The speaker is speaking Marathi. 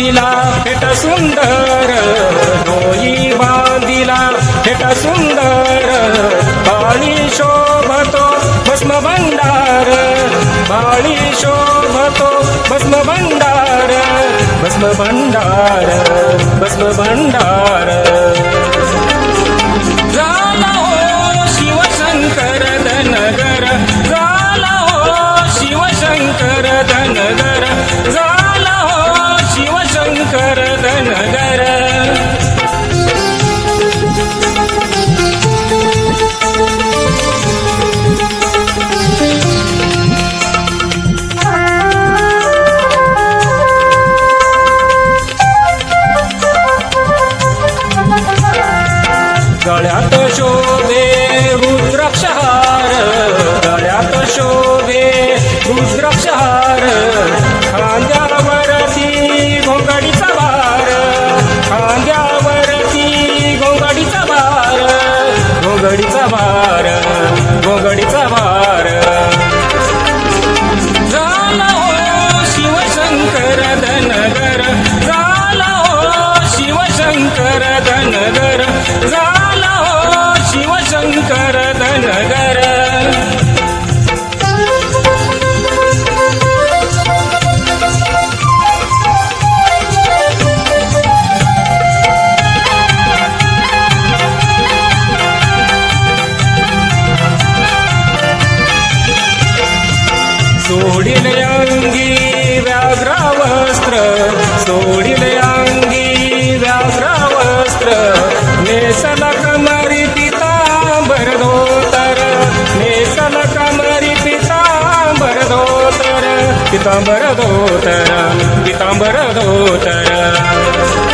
बांधिला फेट सुंदर, डोई बांधिला फेट सुंदर, बाळी शोभतो भस्म भंडार, बाळी शोभतो भस्म भंडार, भस्म भंडार, भस्म भंडार. झाला हो शिवशंकर धनगर, झाला हो शिवशंकर धनगर, झाला हो शिवशंकर धनगर. गळ्यात शोभे रुद्राक्षहार, गळ्यात शोभे रुद्राक्षहार, खांद्यावरती घोंगडीचा भार, खांद्यावरती घोंगडीचा भार, घोंगडीचा भार, घोंगडीचा भार. झाला हो शिवशंकर धनगर, झाला हो शिवशंकर धनगर, झाला हो शिवशंकर धनगर. सोडिले अंगी व्याघ्रवस्त्र, सोडिले अंगी व्याघ्रवस्त्र, नेसल कमरी पितांबर धोतर, नेसल कमरी पितांबर धोतर, पितांबर धोतर, पितांबर धोतर.